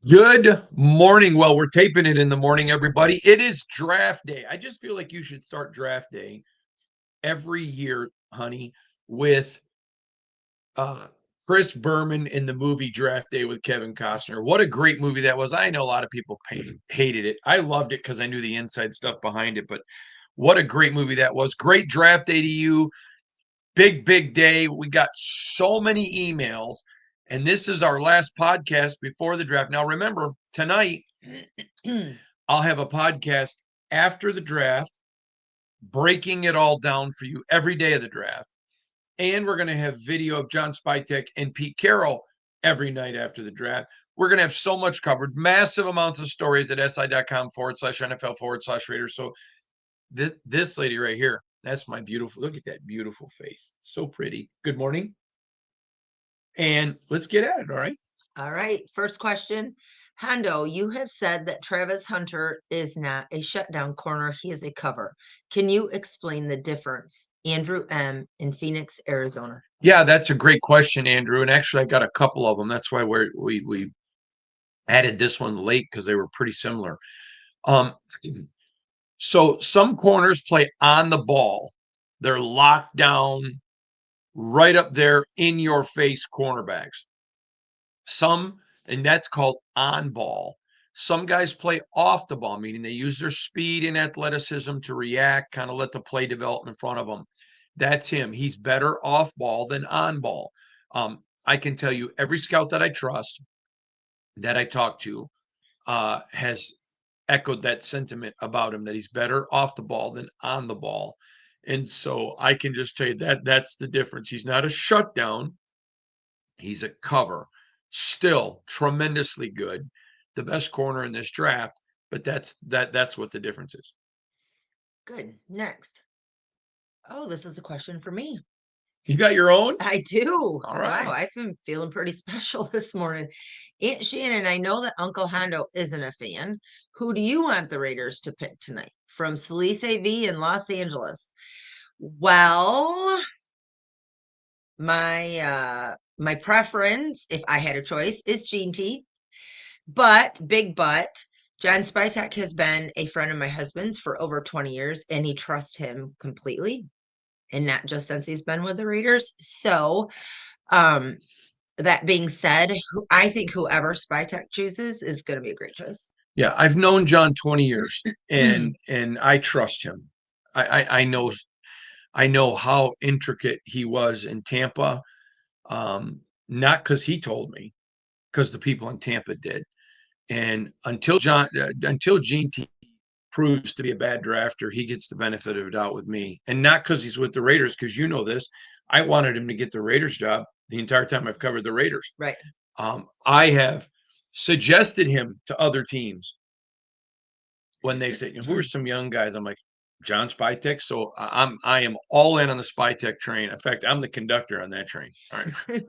Good morning. Well, we're taping it in the morning, everybody. It is draft day. I just feel like you should start draft day every year, honey, with uh Chris Berman in the movie Draft Day with Kevin Costner. What a great movie that was. I know a lot of people hated it. I loved it because I knew the inside stuff behind it, but what a great movie that was. Great draft day to you. Big day. We got so many emails, and this is our last podcast before the draft. Now, remember, tonight I'll have a podcast after the draft, breaking it all down for you every day of the draft. And we're going to have video of John Spytek and Pete Carroll every night after the draft. We're going to have so much covered, massive amounts of stories at si.com/NFL/Raiders. So this lady right here, that's my beautiful, look at that beautiful face. So pretty. Good morning. And let's get at it. All right. All right. First question. Hondo, you have said that Travis Hunter is not a shutdown corner. He is a cover. Can you explain the difference? Andrew M. in Phoenix, Arizona. Yeah, that's a great question, Andrew. And actually, I got a couple of them. That's why we added this one late because they were pretty similar. Um, so some corners play on the ball. They're locked down right up there in your face cornerbacks. Some, and that's called on ball. Some guys play off the ball, meaning they use their speed and athleticism to react, kind of let the play develop in front of them. That's him. He's better off ball than on ball. I can tell you every scout that I trust, that I talk to, has echoed that sentiment about him, that he's better off the ball than on the ball. And so I can just tell you that that's the difference. He's not a shutdown. He's a cover. Still tremendously good. The best corner in this draft, but that's what the difference is. Good. Next. Oh, this is a question for me. You got your own? I do. All Wow, right. I've been feeling pretty special this morning. Aunt Shannon, I know that Uncle Hondo isn't a fan. Who do you want the Raiders to pick tonight? From Celise V in Los Angeles. Well, my preference, if I had a choice, is Gene T. But John Spytek has been a friend of my husband's for over 20 years, and he trusts him completely, and not just since he's been with the Raiders. So, um, that being said, I think whoever Spytek chooses is going to be a great choice. Yeah, I've known John 20 years, and I trust him. I know how intricate he was in Tampa. Not because he told me, because the people in Tampa did. And until Gene T proves to be a bad drafter, he gets the benefit of the doubt with me. And not because he's with the Raiders, because you know this. I wanted him to get the Raiders job the entire time I've covered the Raiders. Right. I have suggested him to other teams when they say, who are some young guys? I'm like, John Spytek. So I am all in on the Spytek train. In fact, I'm the conductor on that train. All right.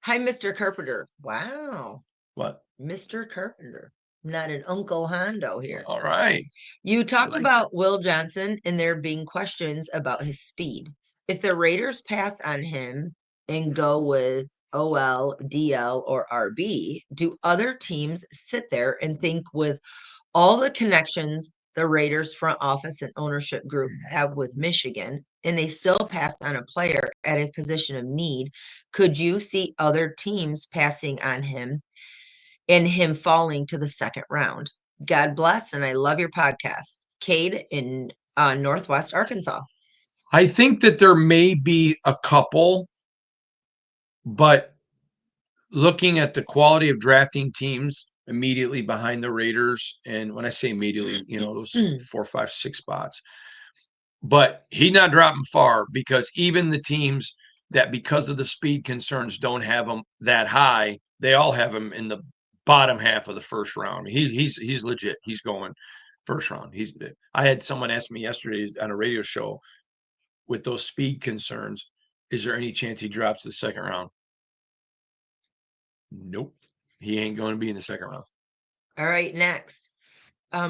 Hi, Mr. Carpenter. Wow. What? Mr. Carpenter, not an Uncle Hondo here. All right. You talked like about Will Johnson and there being questions about his speed. If the Raiders pass on him and go with OL, DL, or RB, do other teams sit there and think with all the connections the Raiders front office and ownership group have with Michigan, and they still pass on a player at a position of need, could you see other teams passing on him and him falling to the second round? God bless, and I love your podcast. Cade in Northwest Arkansas. I think that there may be a couple, but looking at the quality of drafting teams immediately behind the Raiders, and when I say immediately, those 4, 5, 6 spots, but he's not dropping far, because even the teams that, because of the speed concerns, don't have him that high, they all have him in the bottom half of the first round. He's legit. He's going first round. I had someone ask me yesterday on a radio show, with those speed concerns, is there any chance he drops the second round? Nope. He ain't going to be in the second round. All right, next.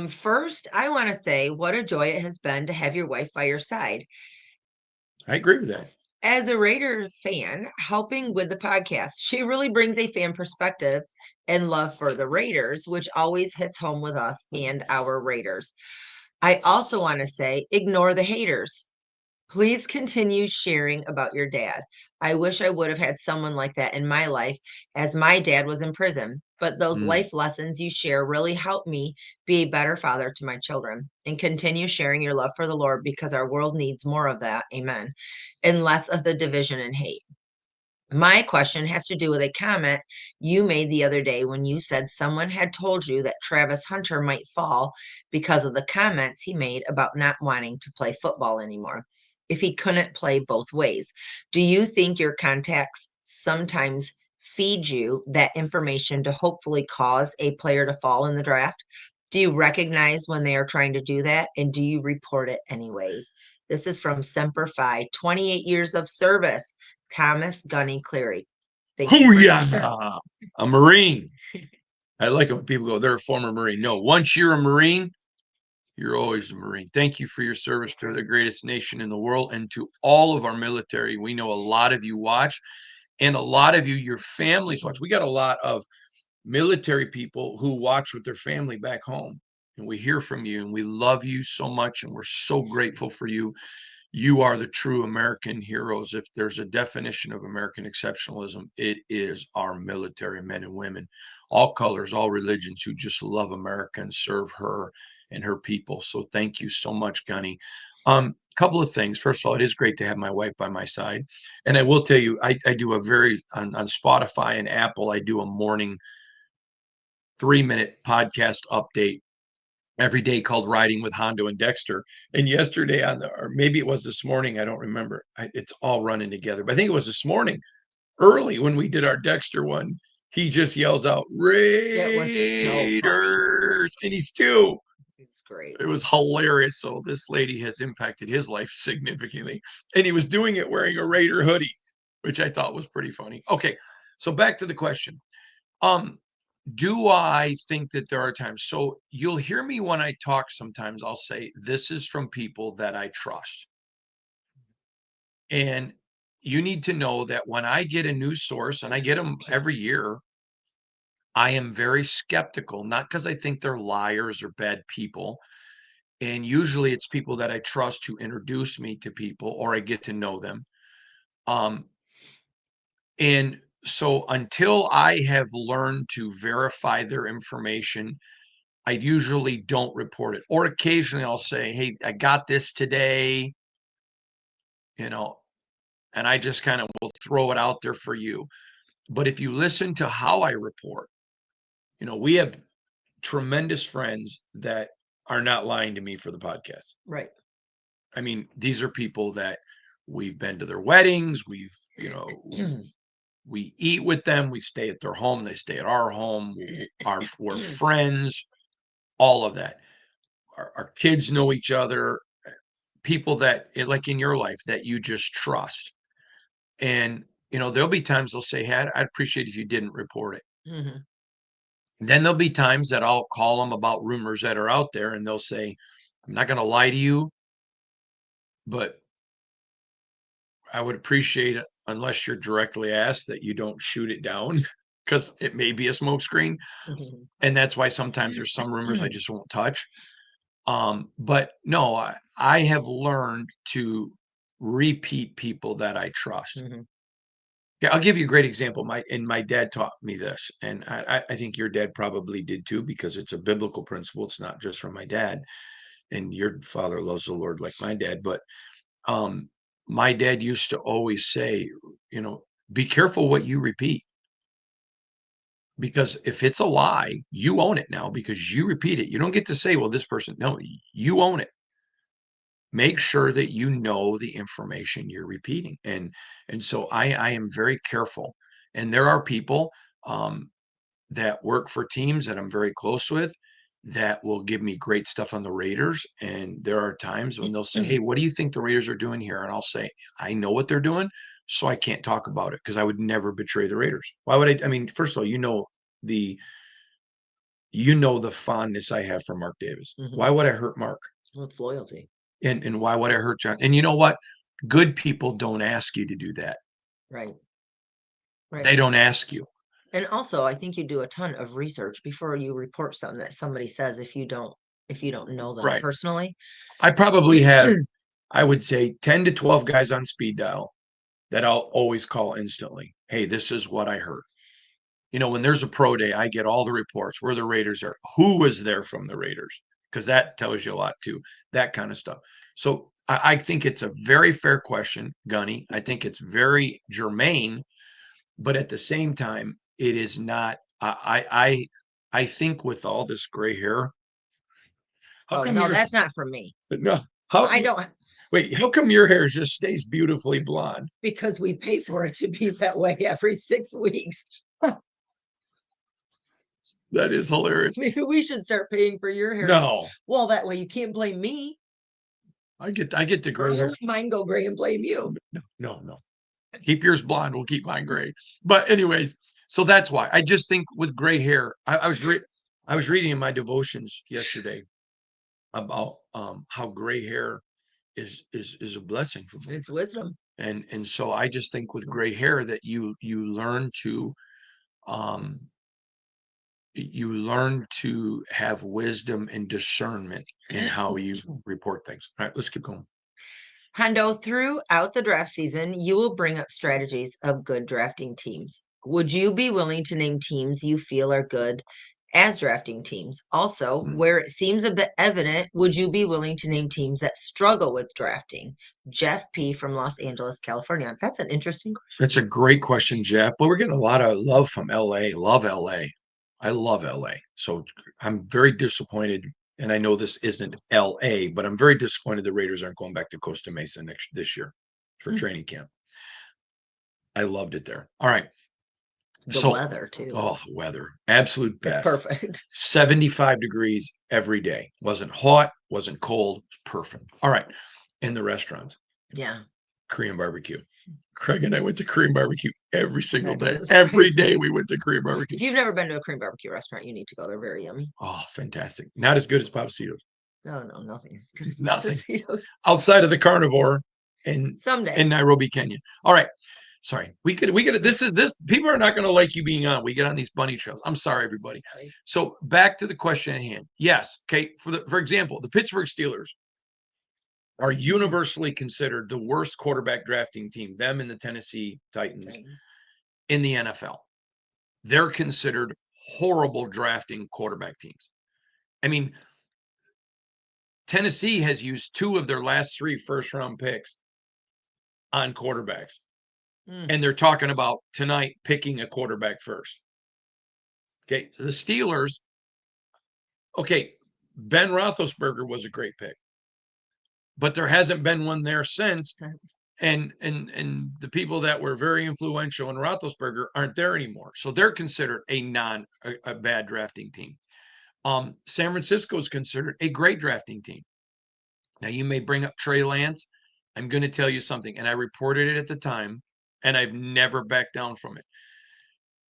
First, I want to say what a joy it has been to have your wife by your side. I agree with that. As a Raider fan, helping with the podcast, she really brings a fan perspective and love for the Raiders, which always hits home with us and our Raiders. I also want to say, ignore the haters. Please continue sharing about your dad. I wish I would have had someone like that in my life as my dad was in prison. But those Mm. life lessons you share really help me be a better father to my children. And continue sharing your love for the Lord because our world needs more of that. Amen. And less of the division and hate. My question has to do with a comment you made the other day when you said someone had told you that Travis Hunter might fall because of the comments he made about not wanting to play football anymore if he couldn't play both ways. Do you think your contacts sometimes feed you that information to hopefully cause a player to fall in the draft? Do you recognize when they are trying to do that? And do you report it anyways? This is from Semper Fi, 28 years of service. Thomas Gunny Cleary. Thank you Oh for your yeah, service. a Marine. I like it when people go, they're a former Marine. No, once you're a Marine, you're always a Marine. Thank you for your service to the greatest nation in the world and to all of our military. We know a lot of you watch, and a lot of you, your families watch. We got a lot of military people who watch with their family back home. And we hear from you, and we love you so much, and we're so grateful for you. You are the true American heroes. If there's a definition of American exceptionalism, it is our military men and women, all colors, all religions, who just love America and serve her and her people. So thank you so much, Gunny. Couple of things. First of all, it is great to have my wife by my side. And I will tell you, I do a very, on Spotify and Apple, I do a morning 3-minute podcast update every day called Riding with Hondo and Dexter. And yesterday or maybe it was this morning, I don't remember. It's all running together, but I think it was this morning early when we did our Dexter one. He just yells out That was so funny. Raiders, and he's two. It's great. It was hilarious. So this lady has impacted his life significantly, and he was doing it wearing a Raider hoodie, which I thought was pretty funny. Okay, so back to the question. Um, do I think that there are times? So you'll hear me when I talk sometimes, I'll say, this is from people that I trust. And you need to know that when I get a news source, and I get them every year, I am very skeptical, not because I think they're liars or bad people. And usually it's people that I trust who introduce me to people or I get to know them. Um, and so until I have learned to verify their information, I usually don't report it. Or occasionally I'll say, hey, I got this today, you know, and I just kind of will throw it out there for you. But if you listen to how I report, we have tremendous friends that are not lying to me for the podcast. Right. I mean, these are people that we've been to their weddings, we eat with them, we stay at their home, they stay at our home, we're friends, all of that. Our kids know each other, people that, like in your life, that you just trust. And, there'll be times they'll say, hey, I'd appreciate if you didn't report it. Mm-hmm. Then there'll be times that I'll call them about rumors that are out there and they'll say, I'm not going to lie to you, but I would appreciate it, unless you're directly asked, that you don't shoot it down because it may be a smokescreen. Mm-hmm. And that's why sometimes there's some rumors I just won't touch. But no, I have learned to repeat people that I trust. Mm-hmm. Yeah, I'll give you a great example. My dad taught me this, and I think your dad probably did too, because it's a biblical principle. It's not just from my dad, and your father loves the Lord like my dad. But um, my dad used to always say, be careful what you repeat, because if it's a lie, you own it now because you repeat it. You don't get to say, well, this person, no, you own it. Make sure that you know the information you're repeating. And so I am very careful. And there are people that work for teams that I'm very close with that will give me great stuff on the Raiders. And there are times when they'll say, hey, what do you think the Raiders are doing here? And I'll say, I know what they're doing, so I can't talk about it because I would never betray the Raiders. Why would I? I mean, first of all, the the fondness I have for Mark Davis. Mm-hmm. Why would I hurt Mark? Well, it's loyalty. And why would I hurt John? And you know what? Good people don't ask you to do that. Right. They don't ask you. And also, I think you do a ton of research before you report something that somebody says if you don't know them Right. personally. I probably have, I would say 10 to 12 guys on speed dial that I'll always call instantly. Hey, this is what I heard. When there's a pro day, I get all the reports where the Raiders are, who was there from the Raiders, because that tells you a lot too, that kind of stuff. So I think it's a very fair question, Gunny. I think it's very germane, but at the same time, it is not. I think with all this gray hair, how Oh, come no, yours? that's not from me. No, how I don't, wait? How come your hair just stays beautifully blonde? because we pay for it to be that way every 6 weeks. That is hilarious. Maybe we should start paying for your hair. No, Well, that way you can't blame me. I get the Or gray I'll hair. let mine go gray and blame you. No. Keep yours blonde. We'll keep mine gray. But anyways, so that's why I just think with gray hair, I was reading in my devotions yesterday about how gray hair is a blessing for me. It's wisdom. And so I just think with gray hair that um you learn to have wisdom and discernment in how you report things. All right, let's keep going. Hondo, throughout the draft season, you will bring up strategies of good drafting teams. Would you be willing to name teams you feel are good as drafting teams? Also, where it seems a bit evident, would you be willing to name teams that struggle with drafting? Jeff P. from Los Angeles, California. That's an interesting question. That's a great question, Jeff. Well, we're getting a lot of love from LA. Love LA. I love LA. So I'm very disappointed. And I know this isn't LA, but I'm very disappointed the Raiders aren't going back to Costa Mesa this year for training camp. I loved it there. All right. The weather, too. Oh, weather. Absolute best. It's perfect. 75 degrees every day. Wasn't hot, wasn't cold. Perfect. All right. In the restaurants. Yeah. Korean barbecue. Craig and I went to Korean barbecue every single That day. doesn't surprise Every day me. we went to Korean barbecue. If you've never been to a Korean barbecue restaurant, you need to go. They're very yummy. Oh, fantastic. Not as good as Papacito's. No, nothing as good as Nothing. Papacito's. Outside of the carnivore Someday. in Nairobi, Kenya. All right. Sorry. We could this people are not going to like you being on. We get on these bunny trails. I'm sorry, everybody. Sorry. So back to the question at hand. Yes. Okay. For example, the Pittsburgh Steelers are universally considered the worst quarterback drafting team, them and the Tennessee Titans in the NFL. They're considered horrible drafting quarterback teams. I mean, Tennessee has used 2 of their last 3 first-round picks on quarterbacks. And they're talking about tonight picking a quarterback first. Okay, the Steelers, okay, Ben Roethlisberger was a great pick. But there hasn't been one there since. And the people that were very influential in Roethlisberger aren't there anymore. So they're considered a bad drafting team. San Francisco is considered a great drafting team. Now, you may bring up Trey Lance. I'm going to tell you something, and I reported it at the time, and I've never backed down from it.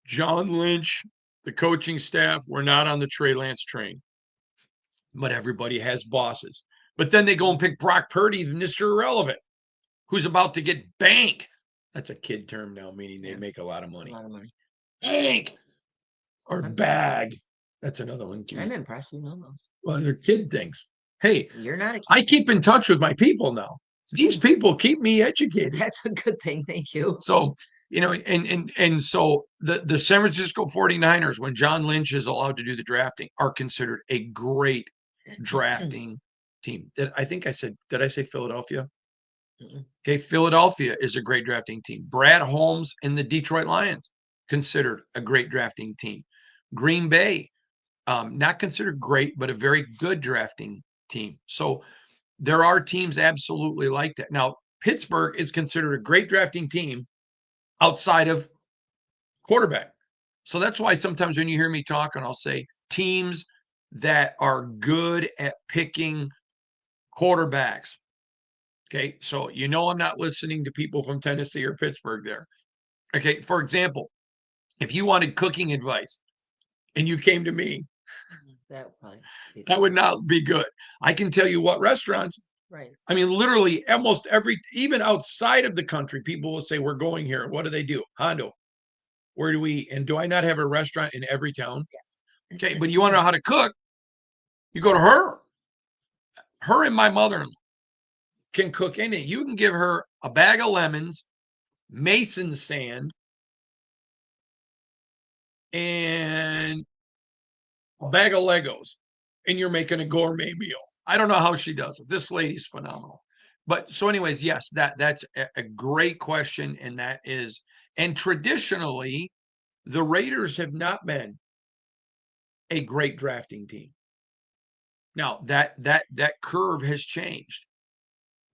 John Lynch, the coaching staff, were not on the Trey Lance train, but everybody has bosses. But then they go and pick Brock Purdy, Mr. Irrelevant, who's about to get bank. That's a kid term now, meaning they make a lot of money. Bank or bag. That's another one. I'm impressed you know those. Well, they're kid things. Hey, you're not a kid. I keep in touch with my people now. These people keep me educated. That's a good thing. Thank you. So, and so the San Francisco 49ers, when John Lynch is allowed to do the drafting, are considered a great drafting team. Did I say Philadelphia? Okay, Philadelphia is a great drafting team. Brad Holmes and the Detroit Lions, considered a great drafting team. Green Bay, not considered great, but a very good drafting team. So there are teams absolutely like that. Now, Pittsburgh is considered a great drafting team outside of quarterback. So that's why sometimes when you hear me talking, I'll say teams that are good at picking quarterbacks. Okay, so I'm not listening to people from Tennessee or Pittsburgh there. Okay, for example, if you wanted cooking advice and you came to me, that would not be good. I can tell you what restaurants Right. I mean, literally almost even outside of the country, people will say, we're going here. What do? Hondo. Where do we eat? And do I not have a restaurant in every town? Yes. Okay, but you want to know how to cook? You go to her. Her and my mother-in-law can cook anything. You can give her a bag of lemons, mason sand, and a bag of Legos, and you're making a gourmet meal. I don't know how she does it. This lady's phenomenal. But so, anyways, yes, that's a great question, and traditionally, the Raiders have not been a great drafting team. Now that curve has changed,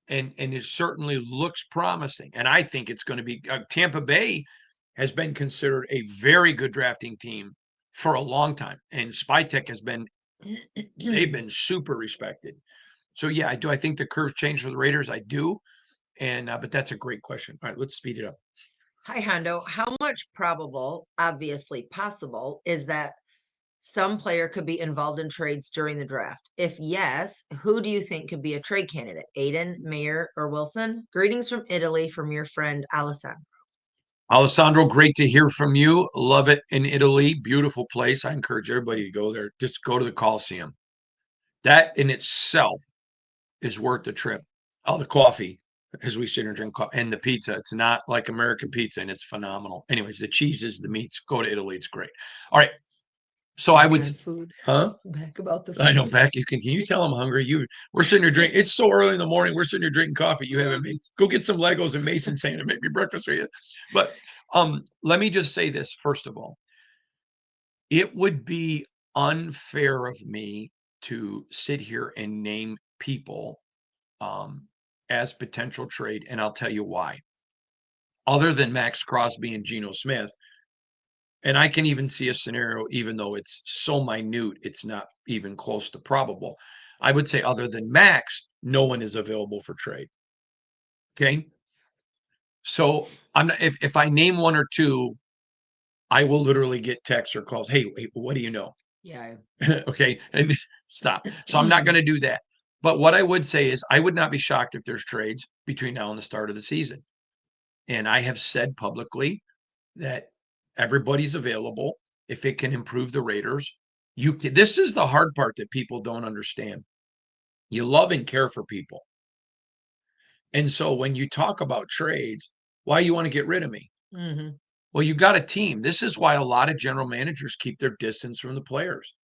and it certainly looks promising. And I think it's going to be Tampa Bay has been considered a very good drafting team for a long time, and Spytek has been they've been super respected. So yeah, I do. I think the curve changed for the Raiders. I do, and but that's a great question. All right, let's speed it up. Hi, Hondo. How much probable, obviously possible, is that some player could be involved in trades during the draft? If yes, who do you think could be a trade candidate? Aiden, Mayer, or Wilson? Greetings from Italy from your friend Alessandro. Alessandro, great to hear from you. Love it in Italy. Beautiful place. I encourage everybody to go there. Just go to the Coliseum. That in itself is worth the trip. Oh, the coffee as we sit here and drink coffee, and the pizza. It's not like American pizza, and it's phenomenal. Anyways, the cheeses, the meats. Go to Italy. It's great. All right. So I would, food. huh? Back about the food. I know, Beck. Can you tell I'm hungry? We're sitting here drinking. It's so early in the morning. We're sitting here drinking coffee. You haven't made. Go get some Legos and Mason saying to make me breakfast for you. But let me just say this first of all. It would be unfair of me to sit here and name people as potential trade, and I'll tell you why. Other than Max Crosby and Geno Smith, and I can even see a scenario, even though it's so minute, it's not even close to probable. I would say, other than Max, no one is available for trade. Okay. So I'm not, if I name one or two, I will literally get texts or calls. Hey, what do you know? Yeah. Okay. And stop. So I'm not going to do that. But what I would say is, I would not be shocked if there's trades between now and the start of the season. And I have said publicly that everybody's available if it can improve the Raiders. This is the hard part that people don't understand. You love and care for people. And so when you talk about trades, why you want to get rid of me? Mm-hmm. Well, you got a team. This is why a lot of general managers keep their distance from the players.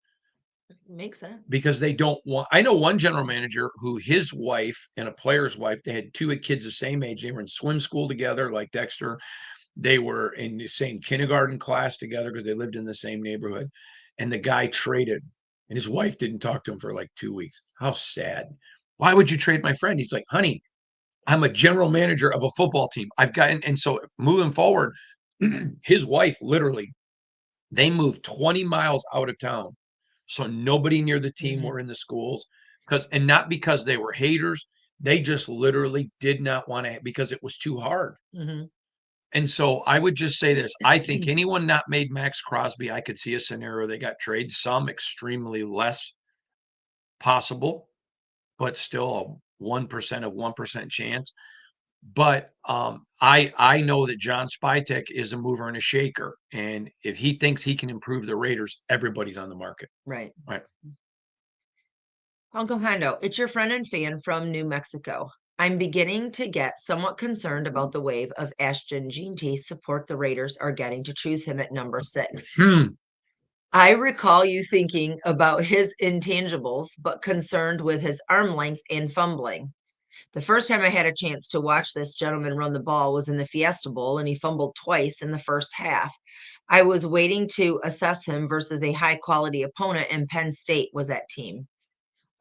Makes sense. Because they don't want. I know one general manager who his wife and a player's wife, they had two kids the same age. They were in swim school together, like Dexter. They were in the same kindergarten class together because they lived in the same neighborhood. And the guy traded, and his wife didn't talk to him for like 2 weeks. How sad. Why would you trade my friend? He's like, honey, I'm a general manager of a football team. I've gotten, and so moving forward, his wife literally, they moved 20 miles out of town. So nobody near the team were in the schools, and not because they were haters. They just literally did not want to, because it was too hard. Mm-hmm. And so I would just say this. I think anyone not made Max Crosby, I could see a scenario they got traded, some extremely less possible, but still a 1% of 1% chance. But I know that John Spytek is a mover and a shaker. And if he thinks he can improve the Raiders, everybody's on the market. Right. Right. Uncle Hondo, it's your friend and fan from New Mexico. I'm beginning to get somewhat concerned about the wave of Ashton Jeanty support the Raiders are getting to choose him at number 6. I recall you thinking about his intangibles, but concerned with his arm length and fumbling. The first time I had a chance to watch this gentleman run the ball was in the Fiesta Bowl, and he fumbled twice in the first half. I was waiting to assess him versus a high quality opponent, and Penn State was that team.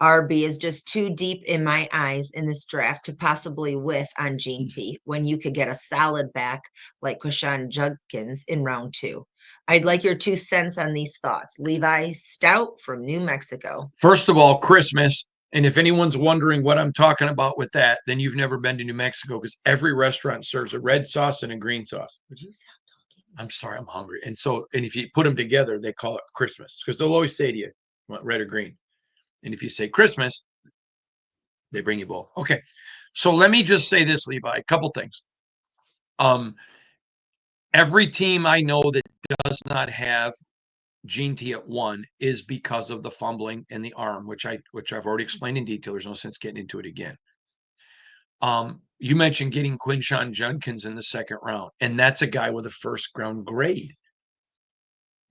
RB is just too deep in my eyes in this draft to possibly whiff on Gene T when you could get a solid back like Quashawn Judkins in round 2. I'd like your 2 cents on these thoughts. Levi Stout from New Mexico. First of all, Christmas. And if anyone's wondering what I'm talking about with that, then you've never been to New Mexico, because every restaurant serves a red sauce and a green sauce. Would you stop talking? I'm sorry, I'm hungry. And so, and if you put them together, they call it Christmas, because they'll always say to you, want red or green? And if you say Christmas, They bring you both. Okay. So let me just say this, Levi, a couple things. Every team I know that does not have Gene T at 1 is because of the fumbling and the arm, which I've already explained in detail. There's no sense getting into it again. You mentioned getting Quinshon Judkins in the second round, and that's a guy with a first round grade.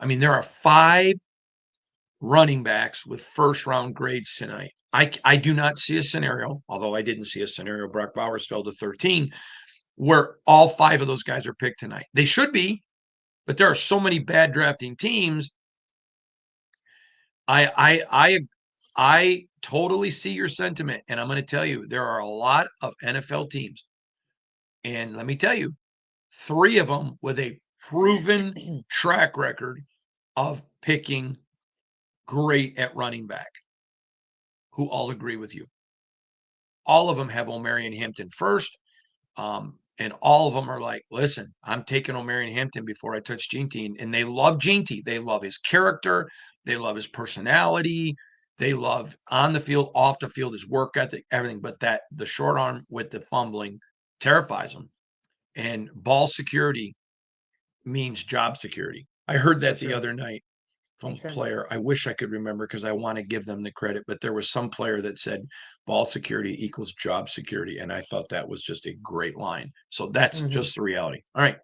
I mean, there are 5 running backs with first round grades tonight. I do not see a scenario, although I didn't see a scenario. Brock Bowers fell to 13, where all 5 of those guys are picked tonight. They should be, but there are so many bad drafting teams. I totally see your sentiment, and I'm going to tell you there are a lot of NFL teams, and let me tell you, 3 of them with a proven track record of picking great at running back, who all agree with you. All of them have Omarion Hampton first, and all of them are like, listen, I'm taking Omarion Hampton before I touch Gene T. And they love Gene T. They love his character. They love his personality. They love on the field, off the field, his work ethic, everything. But that the short arm with the fumbling terrifies them. And ball security means job security. I heard that the other night from a player. I wish I could remember because I want to give them the credit, but there was some player that said ball security equals job security. And I thought that was just a great line. So that's just the reality. All right.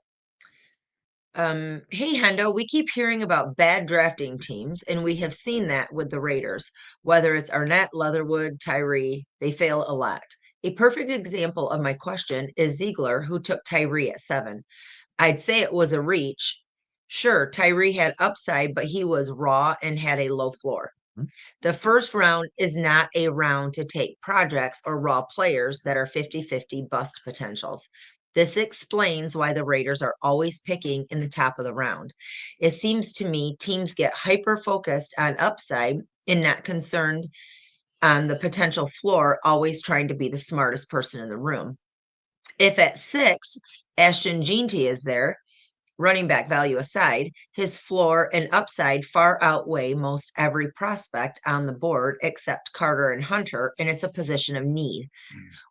Hey Hendo, we keep hearing about bad drafting teams, and we have seen that with the Raiders. Whether it's Arnett, Leatherwood, Tyree, they fail a lot. A perfect example of my question is Ziegler, who took Tyree at 7. I'd say it was a reach. Sure, Tyree had upside, but he was raw and had a low floor. The first round is not a round to take projects or raw players that are 50-50 bust potentials. This explains why the Raiders are always picking in the top of the round. It seems to me teams get hyper focused on upside and not concerned on the potential floor, always trying to be the smartest person in the room. If at 6, Ashton Jeanty is there, running back value aside, his floor and upside far outweigh most every prospect on the board except Carter and Hunter, and it's a position of need.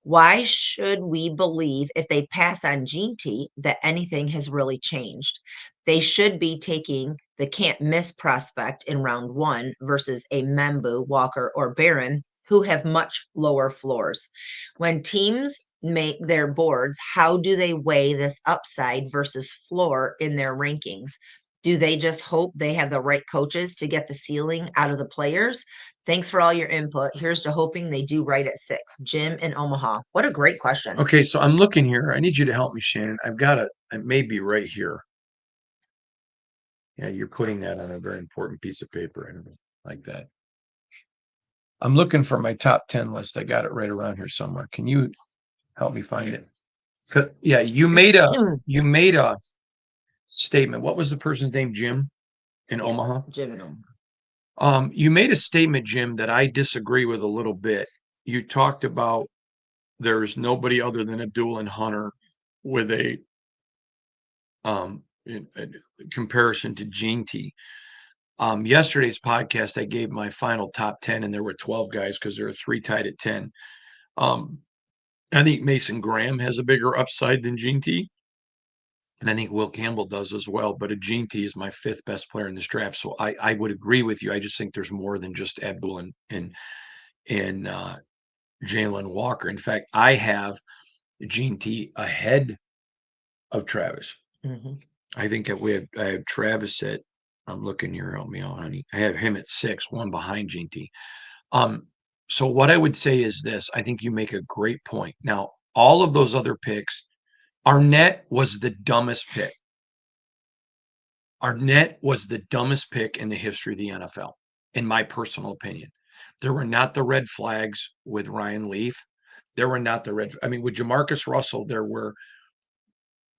Why should we believe if they pass on Gene T that anything has really changed? They should be taking the can't miss prospect in round 1 versus a Membu, Walker, or Barron who have much lower floors. When teams make their boards, how do they weigh this upside versus floor in their rankings? Do they just hope they have the right coaches to get the ceiling out of the players? Thanks for all your input. Here's to hoping they do right at 6. Jim in Omaha. What a great question. Okay, so I'm looking here. I need you to help me, Shannon. I've got it. It may be right here. Yeah, you're putting that on a very important piece of paper and like that. I'm looking for my top 10 list. I got it right around here somewhere. Can you help me find it? Yeah, you made a statement. What was the person's name? Jim in Omaha? Jim in Omaha. You made a statement, Jim, that I disagree with a little bit. You talked about there's nobody other than Abdul and Hunter with a in comparison to Gene T. Yesterday's podcast, I gave my final top 10, and there were 12 guys because there were 3 tied at 10. I think Mason Graham has a bigger upside than Gene T. And I think Will Campbell does as well. But a Gene T is my 5th best player in this draft. So I would agree with you. I just think there's more than just Abdul and Jaylen Walker. In fact, I have Gene T ahead of Travis. I think I have Travis at, I'm looking here, help me out, honey. I have him at 6, 1 behind Gene T. So what I would say is this. I think you make a great point. Now, all of those other picks, Arnett was the dumbest pick. Arnett was the dumbest pick in the history of the NFL, in my personal opinion. There were not the red flags with Ryan Leaf. There were not the red. I mean, with Jamarcus Russell, there were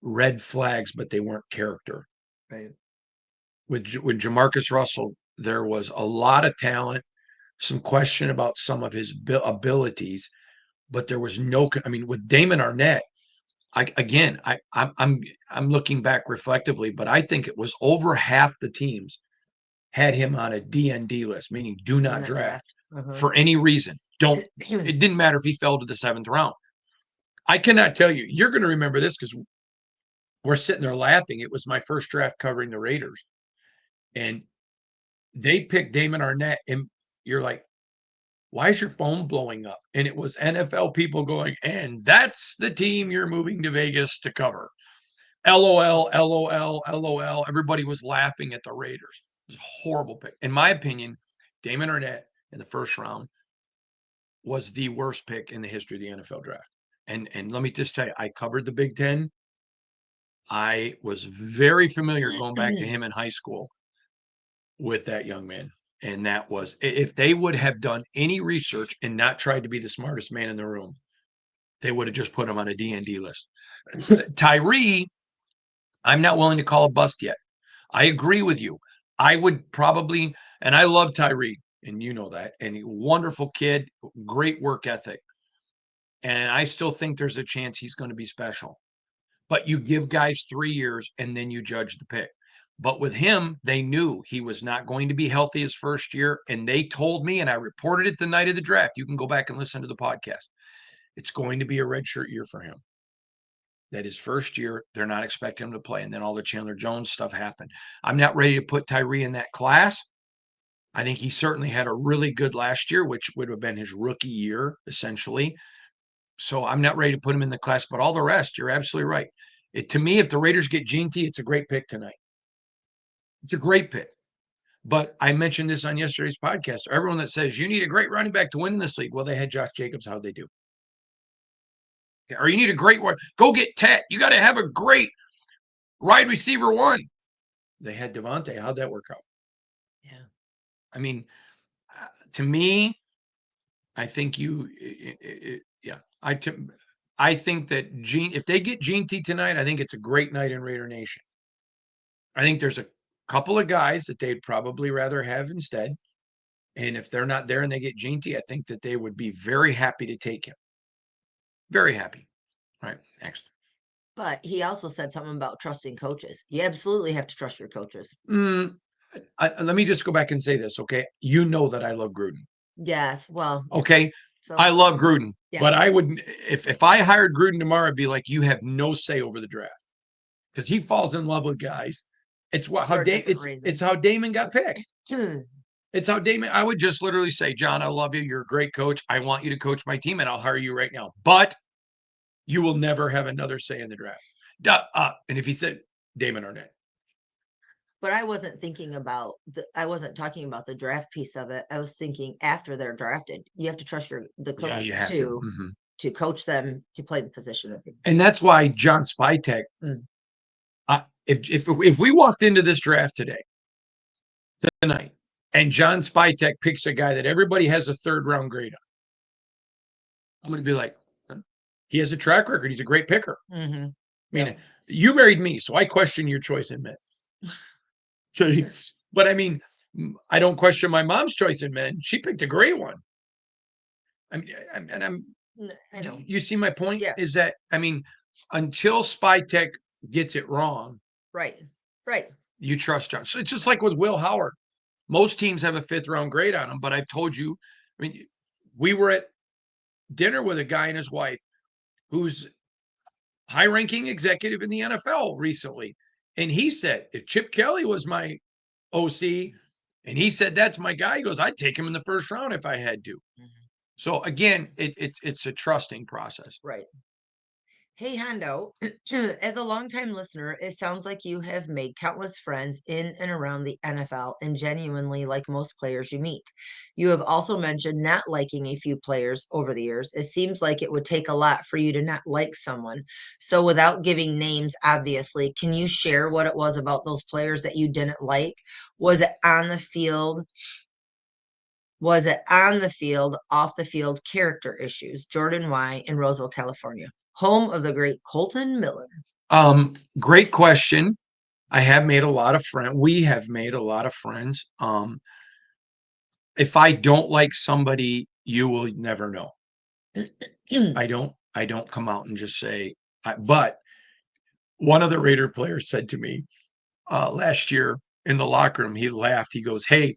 red flags, but they weren't character. Right. With Jamarcus Russell, there was a lot of talent, some question about some of his abilities, but there was no. I mean, with Damon Arnett, I'm looking back reflectively, but I think it was over half the teams had him on a DND list, meaning do not draft for any reason. It didn't matter if he fell to the 7th round. I cannot tell you. You're going to remember this because we're sitting there laughing. It was my first draft covering the Raiders, and they picked Damon Arnett, and you're like, why is your phone blowing up? And it was NFL people going, and that's the team you're moving to Vegas to cover. LOL, LOL, LOL. Everybody was laughing at the Raiders. It was a horrible pick. In my opinion, Damon Arnett in the first round was the worst pick in the history of the NFL draft. And let me just tell you, I covered the Big Ten. I was very familiar going back to him in high school with that young man. And that was, if they would have done any research and not tried to be the smartest man in the room, they would have just put him on a D&D list. Tyree, I'm not willing to call a bust yet. I agree with you. I would probably, and I love Tyree, and you know that, and wonderful kid, great work ethic. And I still think there's a chance he's going to be special. But you give guys 3 years and then you judge the pick. But with him, they knew he was not going to be healthy his first year. And they told me, and I reported it the night of the draft. You can go back and listen to the podcast. It's going to be a redshirt year for him. That his first year, they're not expecting him to play. And then all the Chandler Jones stuff happened. I'm not ready to put Tyree in that class. I think he certainly had a really good last year, which would have been his rookie year, essentially. So I'm not ready to put him in the class, but all the rest, you're absolutely right. To me, if the Raiders get Gene T, it's a great pick tonight. It's a great pick. But I mentioned this on yesterday's podcast. Everyone that says you need a great running back to win in this league, well, they had Josh Jacobs. How'd they do? Or you need a great one. Go get Tet. You got to have a great wide receiver one. They had Devontae. How'd that work out? Yeah. I mean, to me, I think I think that if they get Gene T tonight, I think it's a great night in Raider Nation. I think there's a couple of guys that they'd probably rather have instead. And if they're not there and they get Gene T, I think that they would be very happy to take him. Very happy. All right, next. But he also said something about trusting coaches. You absolutely have to trust your coaches. Let me just go back and say this, okay? You know that I love Gruden. Yes. Well, okay. So I love Gruden, yeah. But I would, if I hired Gruden tomorrow, I'd be like, you have no say over the draft because he falls in love with guys. It's it's how Damon got picked. It's how Damon. I would just literally say, John, I love you. You're a great coach. I want you to coach my team, and I'll hire you right now. But you will never have another say in the draft. And if he said Damon Arnett. But I wasn't thinking about I wasn't talking about the draft piece of it. I was thinking after they're drafted, you have to trust the coach to coach them to play the position. And that's why John Spytek, if we walked into this draft tonight, and John Spytek picks a guy that everybody has a 3rd round grade on, I'm going to be like, he has a track record. He's a great picker. Mm-hmm. I mean, you married me, so I question your choice in men. But I mean, I don't question my mom's choice in men. She picked a great one. I know. You see my point? Yeah. Is that, I mean, until Spytek gets it wrong. Right. You trust John. So it's just like with Will Howard. Most teams have a 5th round grade on him, but I've told you, I mean, we were at dinner with a guy and his wife who's high-ranking executive in the NFL recently. And he said, if Chip Kelly was my OC, and he said, that's my guy, he goes, I'd take him in the 1st round if I had to. Mm-hmm. So again, it's a trusting process. Right. Hey, Hondo, as a longtime listener, it sounds like you have made countless friends in and around the NFL and genuinely like most players you meet. You have also mentioned not liking a few players over the years. It seems like it would take a lot for you to not like someone. So without giving names, obviously, can you share what it was about those players that you didn't like? Was it on the field? Off the field, character issues? Jordan Y. in Roseville, California. Home of the great Colton Miller. Great question. I have made a lot of friends. We have made a lot of friends. If I don't like somebody, you will never know. I don't come out and just say, but one of the Raider players said to me last year in the locker room, he laughed. He goes, hey,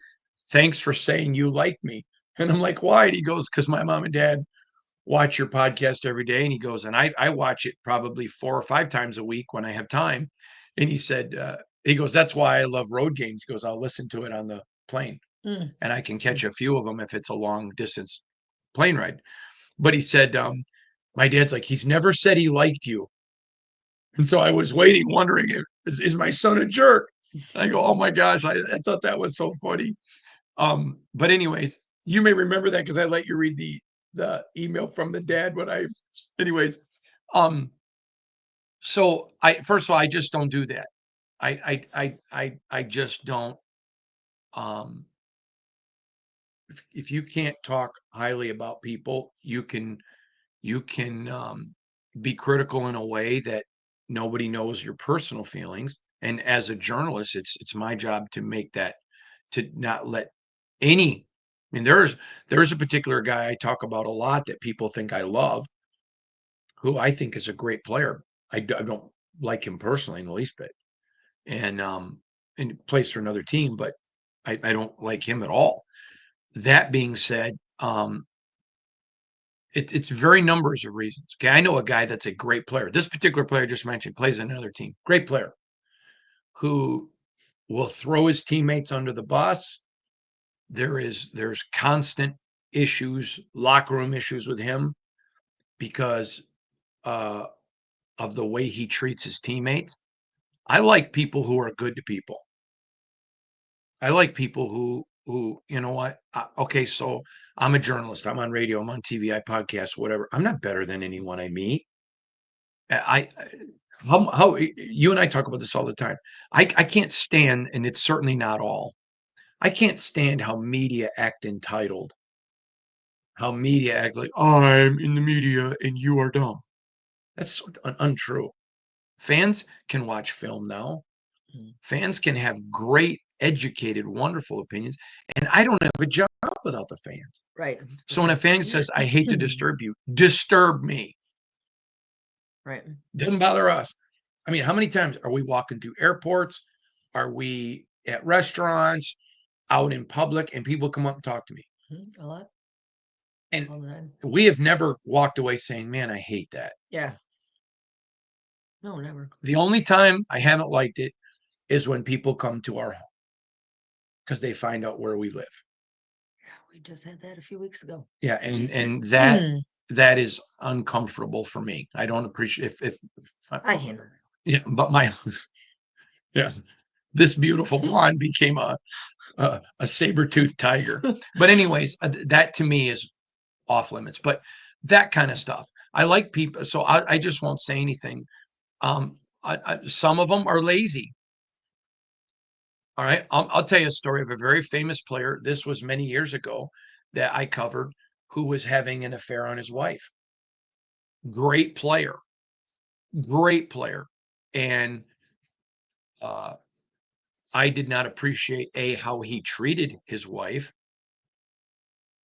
thanks for saying you like me. And I'm like, why? And he goes, because my mom and dad watch your podcast every day. And he goes, and I watch it probably 4 or 5 times a week when I have time. And he said, he goes, that's why I love road games. He goes, I'll listen to it on the plane and I can catch a few of them if it's a long distance plane ride. But he said, my dad's like, he's never said he liked you. And so I was waiting, wondering, is my son a jerk? I go, oh my gosh, I thought that was so funny. But anyways, you may remember that because I let you read the email from the dad when anyways. So first of all, I just don't do that. I just don't. If you can't talk highly about people, you can be critical in a way that nobody knows your personal feelings. And as a journalist, it's my job to make that, to not let any. I mean, there's a particular guy I talk about a lot that people think I love, who I think is a great player. I don't like him personally in the least bit, and plays for another team, but I don't like him at all. That being said, it's very numbers of reasons. Okay, I know a guy that's a great player. This particular player I just mentioned plays on another team. Great player who will throw his teammates under the bus. There's constant issues, locker room issues with him because uh, of the way he treats his teammates. I like people who are good to people. I like people who you know what? Okay, so I'm a journalist. I'm on radio. I'm on TV. I podcast. Whatever. I'm not better than anyone I meet. I how you and I talk about this all the time. I can't stand, and it's certainly not all. I can't stand how media act entitled. How media act like I'm in the media and you are dumb. That's untrue. Fans can watch film now. Fans can have great, educated, wonderful opinions, and I don't have a job without the fans. Right. So when a fan says, "I hate to disturb you," disturb me. Right. Doesn't bother us. I mean, how many times are we walking through airports? Are we at restaurants, out in public, and people come up and talk to me? A lot. And All the time. we have never walked away saying, "Man, I hate that." Yeah. No, never. The only time I haven't liked it is when people come to our home because they find out where we live. Yeah, we just had that a few weeks ago. Yeah, and that is uncomfortable for me. I don't appreciate if I handle it. yeah, but yeah, this beautiful blonde became a saber-toothed tiger. But anyways, that to me is off limits. But that kind of stuff, I like people, so I just won't say anything. Some of them are lazy. All right, I'll tell you a story of a very famous player. This was many years ago that I covered, who was having an affair on his wife. Great player, great player, and I did not appreciate A, how he treated his wife,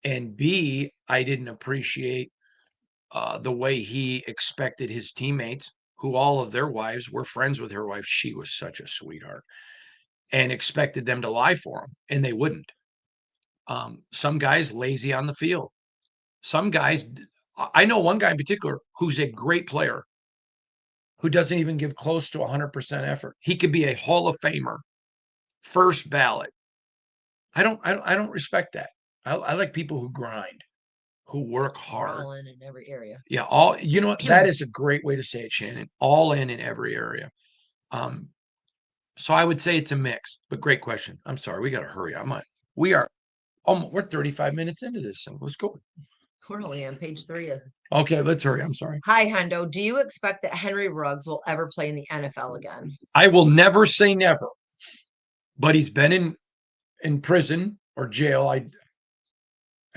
and B, I didn't appreciate the way he expected his teammates, who all of their wives were friends with her wife. She was such a sweetheart, and expected them to lie for him, and they wouldn't. Some guys lazy on the field. Some guys, I know one guy in particular who's a great player who doesn't even give close to 100% effort. He could be a Hall of Famer, first ballot. I don't respect that. I like people who grind, who work hard. All in every area. Yeah, that is a great way to say it, Shannon. All in every area. So I would say it's a mix, but great question. I'm sorry, we got to hurry. We are we're 35 minutes into this thing. Let's go. We're only on page 3. Okay, let's hurry. I'm sorry. Hi, Hendo. Do you expect that Henry Ruggs will ever play in the NFL again? I will never say never, but he's been in prison or jail. I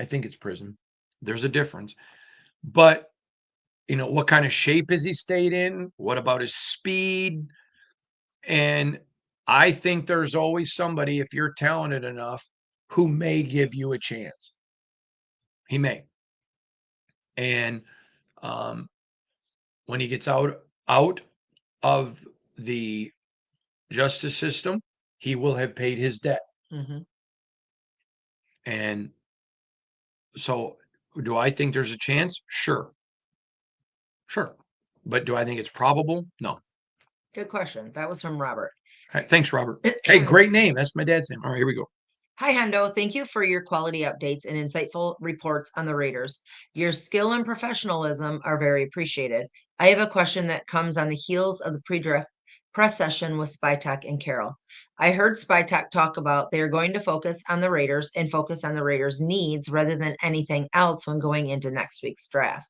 think it's prison. There's a difference. But what kind of shape has he stayed in? What about his speed? And I think there's always somebody, if you're talented enough, who may give you a chance. He may. And when he gets out of the justice system, he will have paid his debt. Mm-hmm. And So do I think there's a chance? Sure. Sure. But do I think it's probable? No. Good question. That was from Robert. All right, thanks, Robert. Hey, great name. That's my dad's name. All right, here we go. Hi, Hendo. Thank you for your quality updates and insightful reports on the Raiders. Your skill and professionalism are very appreciated. I have a question that comes on the heels of the pre-draft press session with Spytech and Carroll. I heard Spytech talk about they're going to focus on the Raiders and focus on the Raiders' needs rather than anything else when going into next week's draft.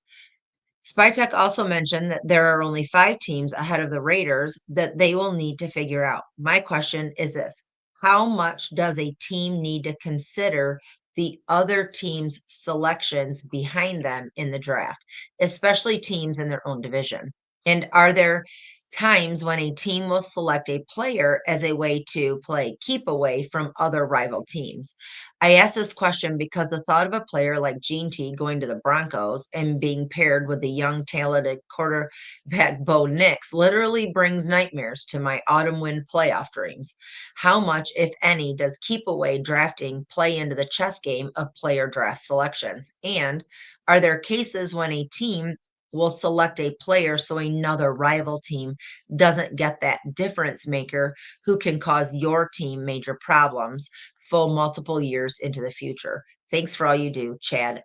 Spytech also mentioned that there are only 5 teams ahead of the Raiders that they will need to figure out. My question is this: how much does a team need to consider the other team's selections behind them in the draft, especially teams in their own division? And are there times when a team will select a player as a way to play keep away from other rival teams? I asked this question because the thought of a player like Gene T going to the Broncos and being paired with the young, talented quarterback Bo Nix literally brings nightmares to my autumn wind playoff dreams. How much, if any, does Keepaway Drafting play into the chess game of player draft selections? And are there cases when a team will select a player so another rival team doesn't get that difference maker who can cause your team major problems full multiple years into the future? Thanks for all you do, Chad.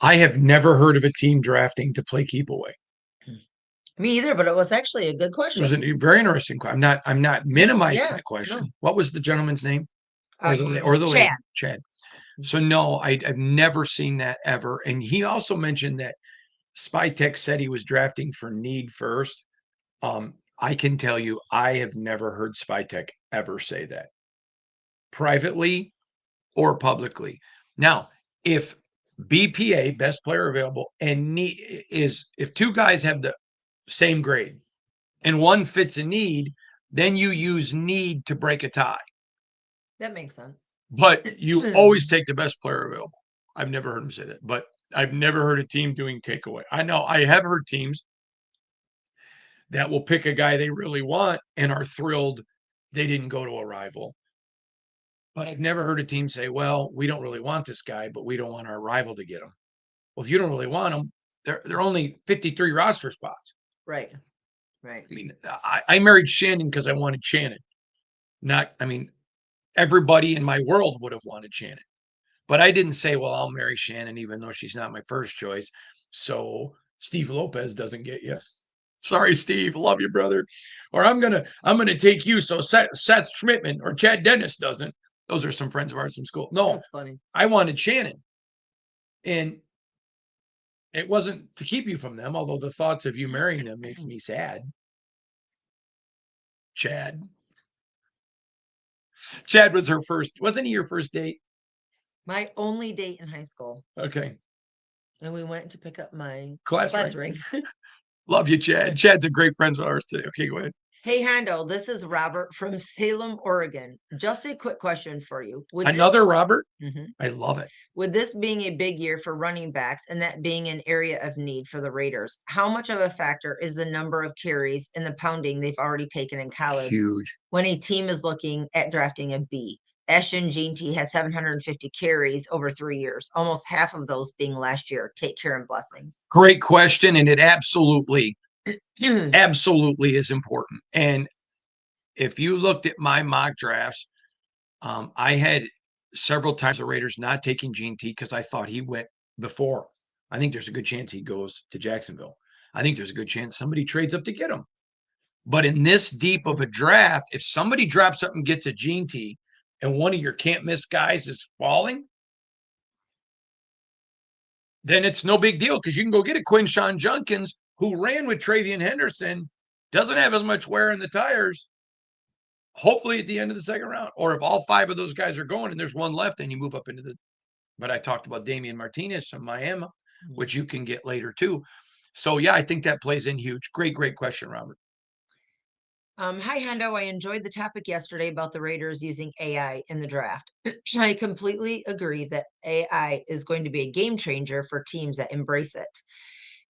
I have never heard of a team drafting to play keep away. Me either, but it was actually a good It was question. a very interesting. I'm not minimizing Yeah, the question. no. What was the gentleman's name? Or the Chad. lady? Chad. So no, I've never seen that ever. And he also mentioned that Spytech said he was drafting for need first. I can tell you, I have never heard Spytech ever say that, privately or publicly. Now, if BPA, best player available, and need is if 2 guys have the same grade and one fits a need, then you use need to break a tie. That makes sense. But you always take the best player available. I've never heard him say that, but I've never heard a team doing takeaway. I know I have heard teams that will pick a guy they really want and are thrilled they didn't go to a rival. But I've never heard a team say, well, we don't really want this guy, but we don't want our rival to get him. Well, if you don't really want him, they're only 53 roster spots. Right. Right. I mean, I married Shannon because I wanted Shannon. Everybody in my world would have wanted Shannon. But I didn't say, well, I'll marry Shannon, even though she's not my first choice. So Steve Lopez doesn't get you. Sorry, Steve. Love you, brother. Or I'm gonna take you so Seth Schmidtman or Chad Dennis doesn't. Those are some friends of ours from school. No, that's funny. I wanted Shannon. And it wasn't to keep you from them, although the thoughts of you marrying them makes me sad. Chad. Chad was wasn't he your first date? My only date in high school. Okay. And we went to pick up my Class ring. Love you, Chad. Chad's a great friend of ours today. Okay, go ahead. Hey, Hando, this is Robert from Salem, Oregon. Just a quick question for you. Another Robert? Mhm. I love it. With this being a big year for running backs and that being an area of need for the Raiders, how much of a factor is the number of carries and the pounding they've already taken in college Huge. when a team is looking at drafting a B? Ashton Jean T has 750 carries over 3 years, almost half of those being last year. Take care and blessings. Great question. And it absolutely is important. And if you looked at my mock drafts, I had several times the Raiders not taking Gene T because I thought he went before. I think there's a good chance he goes to Jacksonville. I think there's a good chance somebody trades up to get him. But in this deep of a draft, if somebody drops up and gets a Gene T and one of your can't miss guys is falling, then it's no big deal because you can go get a Quinshawn Junkins who ran with Travian Henderson, doesn't have as much wear in the tires, hopefully at the end of the second round. Or if all 5 of those guys are going and there's one left, then you move up into the. But I talked about Damian Martinez from Miami, which you can get later too. So yeah, I think that plays in huge. Great question, Robert. Hi, Hendo. I enjoyed the topic yesterday about the Raiders using AI in the draft. I completely agree that AI is going to be a game changer for teams that embrace it.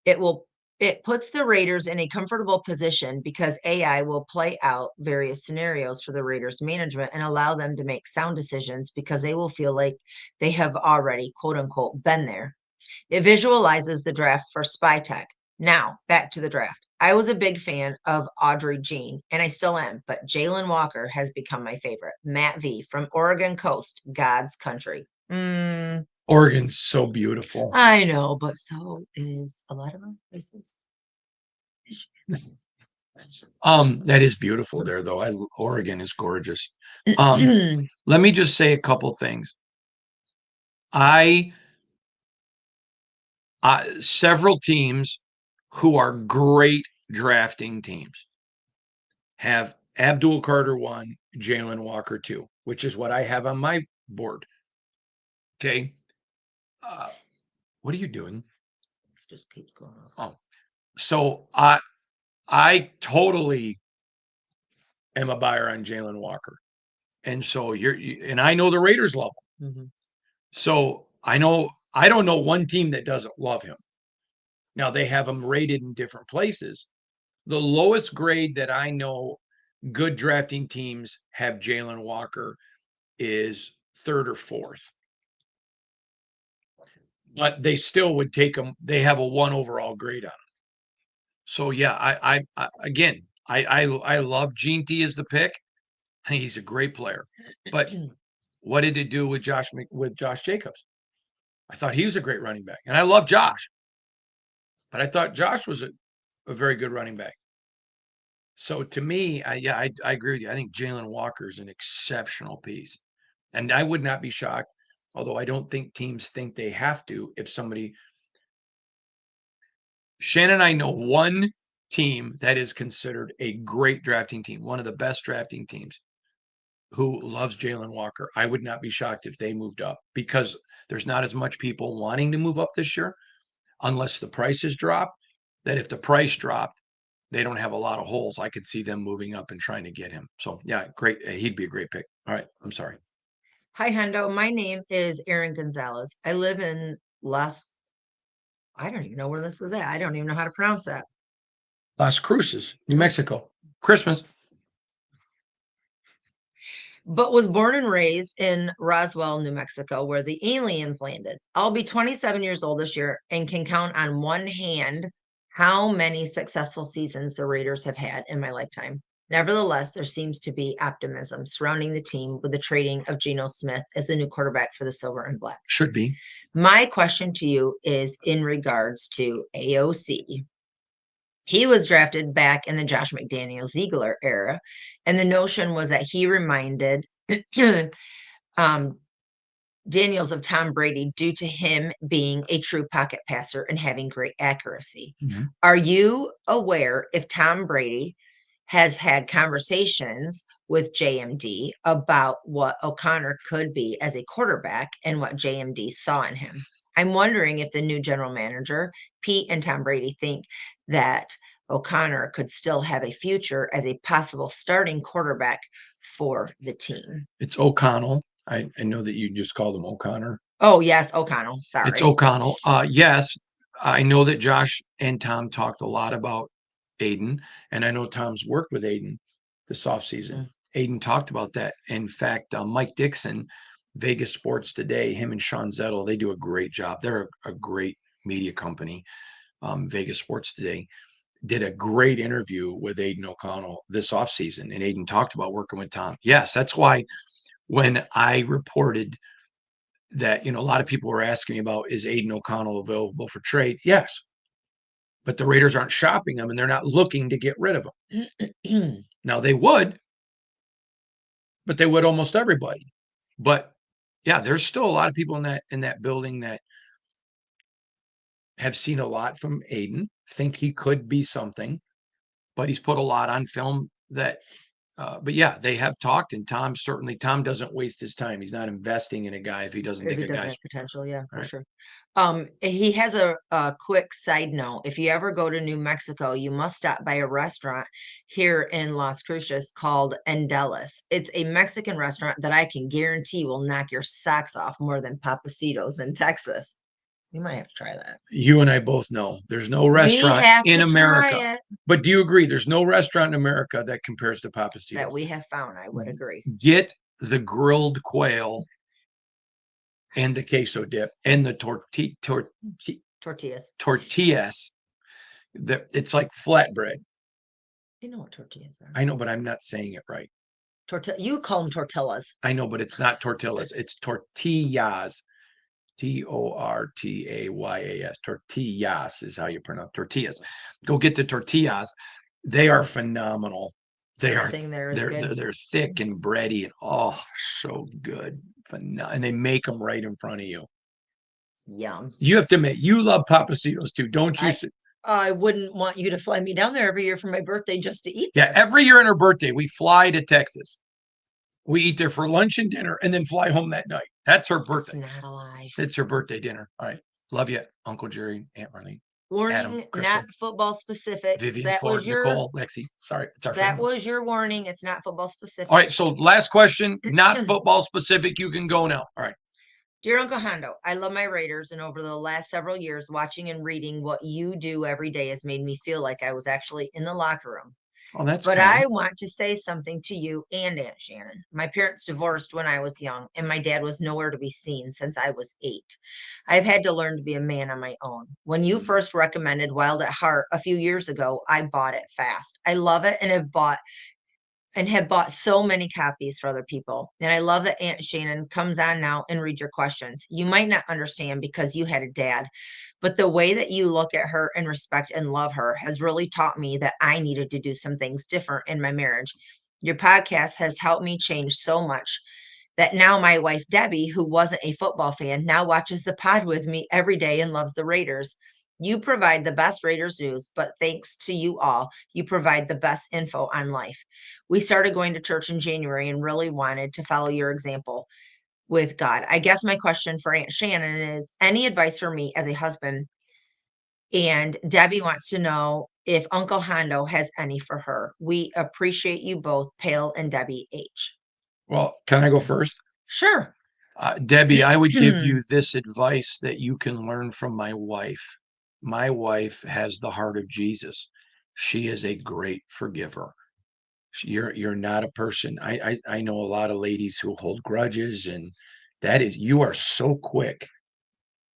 It will It puts the Raiders in a comfortable position because AI will play out various scenarios for the Raiders management and allow them to make sound decisions because they will feel like they have already, quote unquote, been there. It visualizes the draft for spy tech. Now, back to the draft. I was a big fan of Audrey Jean, and I still am, but Jaylen Walker has become my favorite. Matt V from Oregon Coast, God's country. Oregon's so beautiful. I know, but so is a lot of other places. That is beautiful there, though. Oregon is gorgeous. Let me just say a couple things. Several teams who are great drafting teams have Abdul Carter 1, Jaylen Walker 2, which is what I have on my board. Okay. What are you doing? It just keeps going on. Oh, so I totally am a buyer on Jaylen Walker. And so and I know the Raiders love him. Mm-hmm. So I don't know one team that doesn't love him. Now they have him rated in different places. The lowest grade that I know good drafting teams have Jaylen Walker is 3rd or 4th. But they still would take him. They have a 1 overall grade on him. So yeah, I love Gene T as the pick. I think he's a great player. But what did it do with Josh Jacobs? I thought he was a great running back, and I love Josh, but I thought Josh was a very good running back. So to me, I agree with you. I think Jaylen Walker is an exceptional piece, and I would not be shocked, although I don't think teams think they have to. If somebody, Shannon and I know one team that is considered a great drafting team, one of the best drafting teams, who loves Jaylen Walker. I would not be shocked if they moved up because there's not as much people wanting to move up this year unless the prices drop. That if the price dropped, they don't have a lot of holes. I could see them moving up and trying to get him. So yeah, great. He'd be a great pick. All right. I'm sorry. Hi, Hendo. My name is Erin Gonzalez. I live in I don't even know where this is at. I don't even know how to pronounce that. Las Cruces, New Mexico. Christmas. But was born and raised in Roswell, New Mexico, where the aliens landed. I'll be 27 years old this year and can count on one hand how many successful seasons the Raiders have had in my lifetime. Nevertheless, there seems to be optimism surrounding the team with the trading of Geno Smith as the new quarterback for the Silver and Black. Should be. My question to you is in regards to AOC. He was drafted back in the Josh McDaniels Ziegler era, and the notion was that he reminded Daniels of Tom Brady due to him being a true pocket passer and having great accuracy. Mm-hmm. Are you aware if Tom Brady has had conversations with JMD about what O'Connor could be as a quarterback and what JMD saw in him? I'm wondering if the new general manager, Pete and Tom Brady, think that O'Connor could still have a future as a possible starting quarterback for the team. It's O'Connell. I know that you just called him O'Connor. Oh, yes, O'Connell. Sorry. It's O'Connell. Yes, I know that Josh and Tom talked a lot about Aiden, and I know Tom's worked with Aiden this offseason. Aiden talked about that. In fact, Mike Dixon, Vegas Sports Today, him and Sean Zettel, they do a great job. They're a great media company. Vegas Sports Today did a great interview with Aiden O'Connell this offseason, and Aiden talked about working with Tom. Yes, that's why when I reported that, a lot of people were asking me about, is Aiden O'Connell available for trade? Yes. But the Raiders aren't shopping him and they're not looking to get rid of him. Now they would, but they would almost everybody. But yeah, there's still a lot of people in that building that have seen a lot from Aiden, think he could be something, but he's put a lot on film that but yeah, they have talked, and Tom doesn't waste his time. He's not investing in a guy if he doesn't think a guy's have potential. Yeah, for right. sure. He has a quick side note. If you ever go to New Mexico, you must stop by a restaurant here in Las Cruces called Endelis. It's a Mexican restaurant that I can guarantee will knock your socks off more than Papacitos in Texas. You might have to try that. You and I both know there's no We restaurant have in to America. try it. But do you agree? There's no restaurant in America that compares to That Papacitos. we have found. I would agree. Get the grilled quail and the queso dip and the Tortillas. tortillas. It's like flatbread. You know what tortillas are. I know, but I'm not saying it right. You call them tortillas. I know, but it's not tortillas. It's tortillas. Tortayas. Tortillas is how you pronounce tortillas. Go get the tortillas. They are phenomenal. Everything there is good. They're thick and bready and oh, so good. And they make them right in front of you. Yum. You have to admit, you love Papacitos too, don't you? I wouldn't want you to fly me down there every year for my birthday just to eat Yeah, there. every year on her birthday, we fly to Texas. We eat there for lunch and dinner and then fly home that night. That's her birthday. It's not a lie. It's her birthday dinner. All right. Love you, Uncle Jerry, Aunt Marlene. Warning, Adam, Crystal, not football specific. Vivian, That Ford, was your Nicole, Lexi. Sorry, it's our that family. was your warning. It's not football specific. All right. So last question, not football specific. You can go now. All right. Dear Uncle Hondo, I love my Raiders, and over the last several years, watching and reading what you do every day has made me feel like I was actually in the locker room. Oh, that's But kind. I want to say something to you and Aunt Shannon. My parents divorced when I was young, and my dad was nowhere to be seen since I was 8. I've had to learn to be a man on my own. When you first recommended Wild at Heart a few years ago, I bought it fast. I love it and have bought so many copies for other people. And I love that Aunt Shannon comes on now and read your questions. You might not understand because you had a dad, but the way that you look at her and respect and love her has really taught me that I needed to do some things different in my marriage. Your podcast has helped me change so much that now my wife, Debbie, who wasn't a football fan, now watches the pod with me every day and loves the Raiders. You provide the best Raiders news, but thanks to you all, you provide the best info on life. We started going to church in January and really wanted to follow your example with God. I guess my question for Aunt Shannon is any advice for me as a husband? And Debbie wants to know if Uncle Hondo has any for her. We appreciate you both, Pale and Debbie H. Well, can I go first? Sure. Debbie, I would give you this advice that you can learn from my wife. My wife has the heart of Jesus. She is a great forgiver. You're not a person. I know a lot of ladies who hold grudges, and you are so quick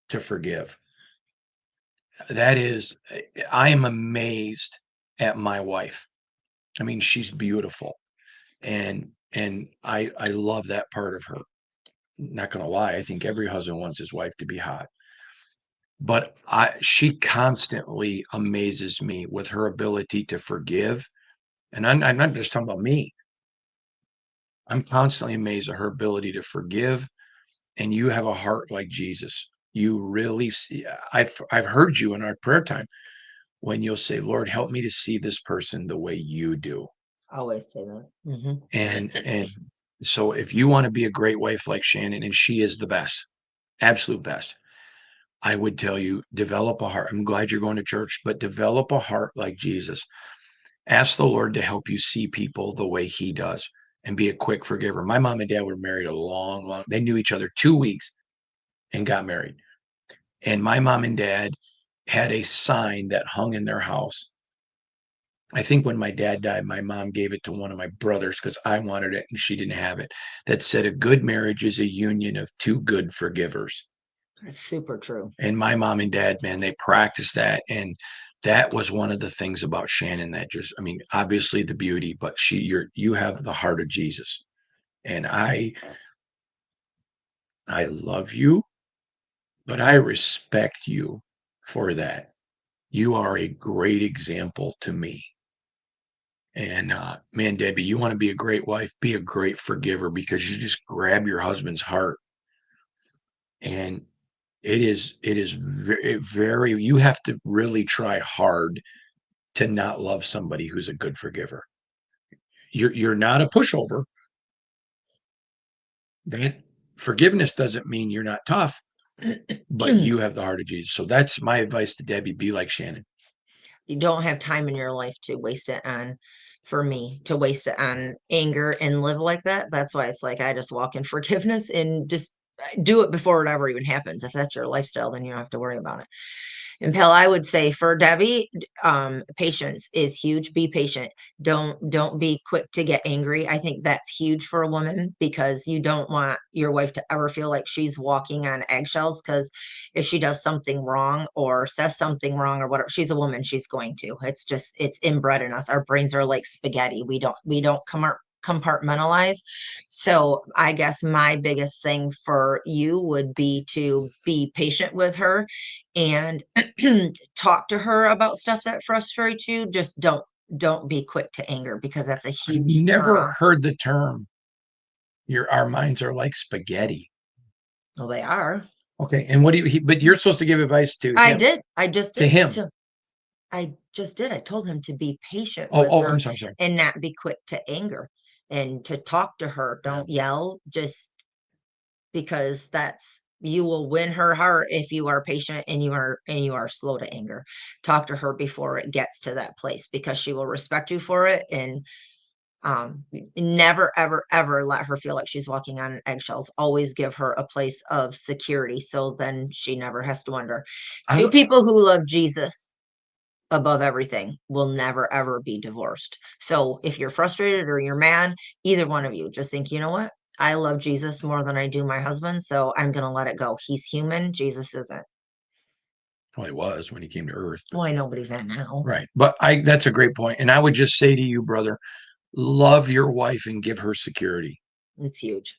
to forgive. That is, I am amazed at my wife. I mean, she's beautiful, and I love that part of her. Not gonna lie, I think every husband wants his wife to be hot. But she constantly amazes me with her ability to forgive. And I'm not just talking about me. I'm constantly amazed at her ability to forgive. And you have a heart like Jesus. You really see. I've heard you in our prayer time when you'll say, "Lord, help me to see this person the way you do." Always say that. Mm-hmm. And so if you want to be a great wife like Shannon, and she is the best, absolute best, I would tell you, develop a heart. I'm glad you're going to church, but develop a heart like Jesus. Ask the Lord to help you see people the way he does and be a quick forgiver. My mom and dad were married a long, they knew each other 2 weeks and got married. And my mom and dad had a sign that hung in their house. I think when my dad died, my mom gave it to one of my brothers because I wanted it and she didn't have it. That said, a good marriage is a union of two good forgivers. That's super true. And my mom and dad, man, they practiced that. And that was one of the things about Shannon that just, I mean, obviously the beauty, but you have the heart of Jesus. And I love you, but I respect you for that. You are a great example to me. And man, Debbie, you want to be a great wife, be a great forgiver because you just grab your husband's heart. And it is very, you have to really try hard to not love somebody who's a good forgiver. You're not a pushover. That forgiveness doesn't mean you're not tough, but you have the heart of Jesus. So that's my advice to Debbie. Be like Shannon. You don't have time in your life to waste it on, for me, to waste it on anger and live like that. That's why it's like I just walk in forgiveness and just do it before it ever even happens. If that's your lifestyle, then you don't have to worry about it. And Pell, I would say for Debbie, patience is huge. Be patient. Don't be quick to get angry. I think that's huge for a woman, because you don't want your wife to ever feel like she's walking on eggshells, because if she does something wrong or says something wrong or whatever, she's a woman, she's going to. It's inbred in us. Our brains are like spaghetti. We don't compartmentalize. So I guess my biggest thing for you would be to be patient with her and talk to her about stuff that frustrates you. Just don't be quick to anger, because that's a I've huge never heard the term. Our minds are like spaghetti. Well, they are. Okay, and what do you? But you're supposed to give advice to him. I did. I just To did. him. I just did. I told him to be patient Oh, with oh, her I'm sorry. and not be quick to anger, and to talk to her. Don't yell, just because you will win her heart if you are patient and you are slow to anger. Talk to her before it gets to that place, because she will respect you for it. And never ever ever let her feel like she's walking on eggshells. Always give her a place of security, so then she never has to wonder. Two people who love Jesus above everything will never ever be divorced. So if you're frustrated or you're mad, either one of you, just think, you know what, I love Jesus more than I do my husband, so I'm gonna let it go. He's human, Jesus isn't. Well, he was when he came to Earth. Well, I know, but he's not now. Right. But that's a great point. And I would just say to you, brother, love your wife and give her security. It's huge.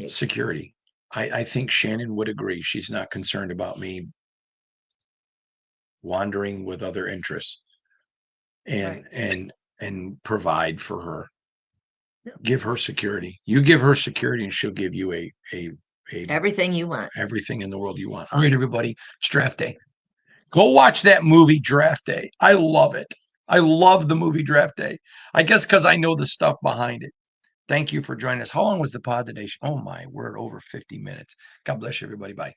Security. I think Shannon would agree. She's not concerned about me wandering with other interests, and Right. and provide for her. Give her security. You give her security and she'll give you a Everything you want. everything in the world you want. All right, everybody, it's draft day. Go watch that movie Draft Day. I love it. I love the movie Draft Day. I guess because I know the stuff behind it. Thank you for joining us. How long was the pod today? Oh my word, over 50 minutes. God bless you, everybody. Bye.